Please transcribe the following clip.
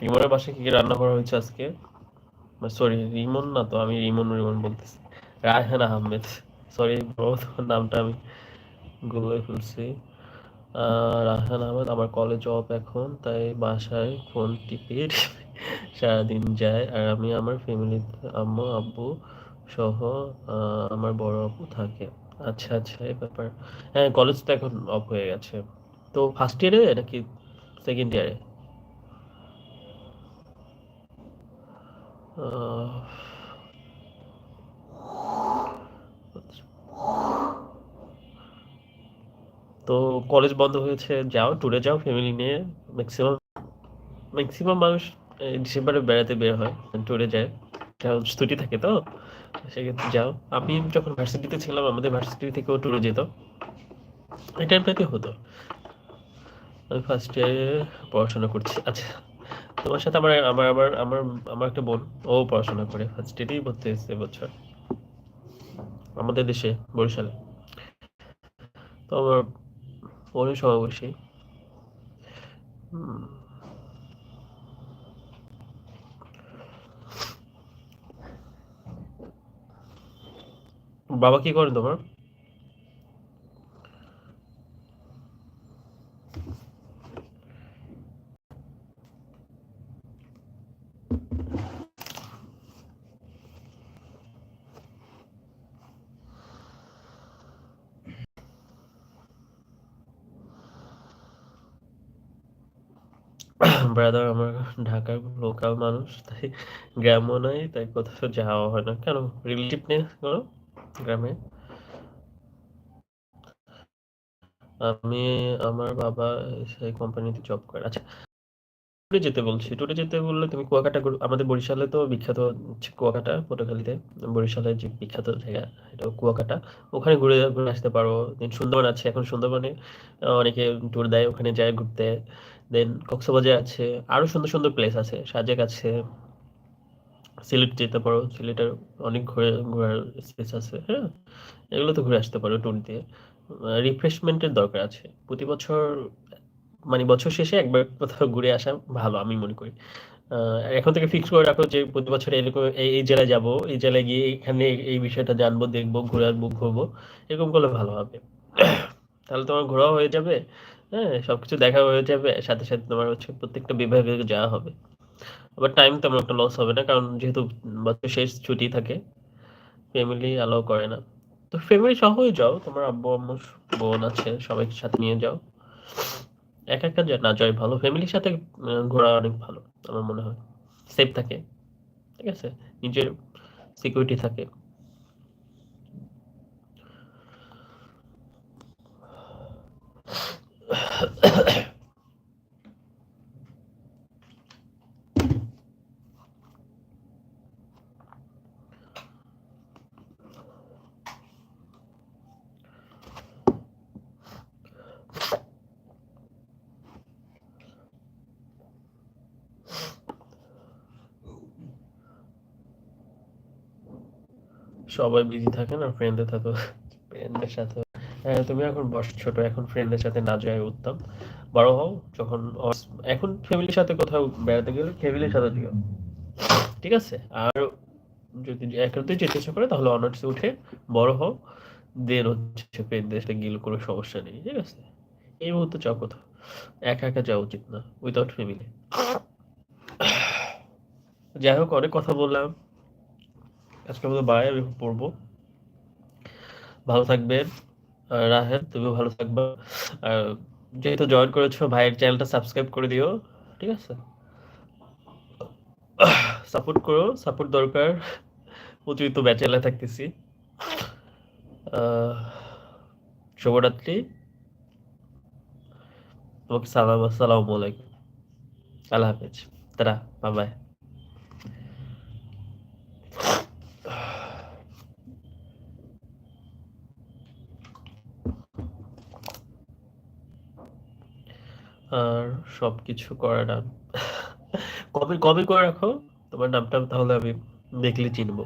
রিমনের বাসায় কি কি রান্না করা হয়েছে আজকে? সরি, রিমন না তো, আমি রিমন রিমন বলতেছি। রায়হান আহমেদ, সরি ব্রো, তোমার নামটা আমি গুলোয় ফেলছি। রায়হান আহমেদ, আমার কলেজ অফ এখন, তাই বাসায় ফোন টিপে সারাদিন যায়। আর আমি আমার ফ্যামিলিতে আম্মু আব্বু সহ আমার বড় আপু থাকে। আচ্ছা আচ্ছা, এই ব্যাপার। হ্যাঁ, কলেজ তো এখন অফ হয়ে গেছে। তো ফার্স্ট ইয়ারে নাকি সেকেন্ড ইয়ারে? তো কলেজ বন্ধ হয়েছে, যাও ট্যুরে যাও ফ্যামিলি নিয়ে। ম্যাক্সিমাম ম্যাক্সিমাম মানুষ ডিসেম্বরে বেড়াতে বের হয়, ট্যুরে যায়, কারণ ছুটি থাকে তো, সেক্ষেত্রে যাও। আমি যখন ভার্সিটিতে ছিলাম আমাদের ভার্সিটি থেকেও ট্যুরে যেত, এই টাইমটাতে হতো। আমি ফার্স্ট ইয়ারে পড়াশোনা করছি। আচ্ছা, তোমার সাথে আমার আমার আমার আমার আমার একটা বোন, ও পড়াশোনা করে, ফার্স্ট ইয়ারেই ভর্তি হয়েছে এবছর আমাদের দেশে, বরিশালে। তো আমার বোনের সমাবেশী। বাবা কি করেন তোমার? ব্রাদার আমার ঢাকার লোকাল মানুষ, তাই গ্রামও নাই, তাই কোথাও যাওয়া হয় না। কেন, রিলেটিভ নেই কোনো গ্রামে? আমি, আমার বাবা সেই কোম্পানিতে জব করে। আচ্ছা, ট্যুরে যেতে বলছি, ট্যুরে যেতে বললে তুমি কুয়াকাটা আমাদের বরিশালে তো বিখ্যাত হচ্ছে কুয়াকাটা, পটুয়াখালীতে। বরিশালের যে বিখ্যাত জায়গা এটা কুয়াকাটা, ওখানে ঘুরে ঘুরে আসতে পারো। দেন সুন্দরবন আছে, এখন সুন্দরবনে অনেকে ট্যুর দেয়, ওখানে যায় ঘুরতে। দেন কক্সবাজার আছে, আরো সুন্দর সুন্দর প্লেস আছে, সাজেক আছে। সিলেট যেতে পারো, সিলেটের অনেক ঘোরার স্পেস আছে, হ্যাঁ। এগুলো তো ঘুরে আসতে পারো ট্যুর দিয়ে। রিফ্রেশমেন্টের দরকার আছে প্রতি বছর, মানে বছর শেষে একবার কোথাও ঘুরে আসা ভালো আমি মনে করি। এখন থেকে ফিক্স করে রাখো যে প্রতি বছর এরকম এই জেলায় যাব, এই জেলায় গিয়ে এখানে এই বিষয়টা জানবো, দেখবো, ঘুরে আসবো, ঘুরবো। এরকম করলে ভালো হবে। তাহলে তোমার ঘোরাও হয়ে যাবে, হ্যাঁ, সবকিছু দেখা হয়ে যাবে, সাথে সাথে তোমার হচ্ছে প্রত্যেকটা বিভাগে যাওয়া হবে। আবার টাইম তেমন একটা লস হবে না, কারণ যেহেতু বছর শেষ ছুটি থাকে, ফ্যামিলি অ্যালাউ করে না। তো ফ্যামিলি সহই যাও, তোমার আব্বু আম্মু বোন আছে, সবাইকে সাথে নিয়ে যাও। একা একা না যাওয়াই ভালো, ফ্যামিলির সাথে ঘোরা অনেক ভালো আমার মনে হয়। সেফ থাকে, ঠিক আছে, নিজের সিকিউরিটি থাকে। সবাই বিজি থাকে না, ফ্রেন্ডদের সাথে, ফ্রেন্ডদের সাথে। হ্যাঁ, তুমি এখন ছোট, এখন ফ্রেন্ডদের সাথে না যাওয়াই উত্তম। বড় হও যখন, এখন ফ্যামিলির সাথে কোথাও বেড়াতে গেলে ফ্যামিলির সাথে যেও, ঠিক আছে। আর যদি একান্তই যেতে ইচ্ছা করে তাহলে অনার্সে উঠে বড় হও, দেন হচ্ছে ফ্রেন্ডদের সাথে গেলে কোনো সমস্যা নেই, ঠিক আছে। এই মুহূর্তে যাও কোথাও, একা একা যাওয়া উচিত না, উইদাউট ফ্যামিলি। যাই হোক, অনেক কথা বললাম, আজকের মতো বাই, আমি পড়বো। ভালো থাকবেন। রাহেল, তুমিও ভালো থাকবা। আর যেহেতু জয়েন করেছো, ভাইয়ের চ্যানেলটা সাবস্ক্রাইব করে দিও, ঠিক আছে। সাপোর্ট করো, সাপোর্ট দরকার, প্রচুর তো ব্যাচেলার থাকতেছি। আহ, শুভরাত্রি, তোমাকে সালাম, আসসালামু আলাইকুম, আল্লাহ হাফেজ, তারা, বাই বাই। আর সবকিছু করা ডান। কবে কবে করে রাখো তোমার নামটা, তাহলে আমি দেখলে চিনবো।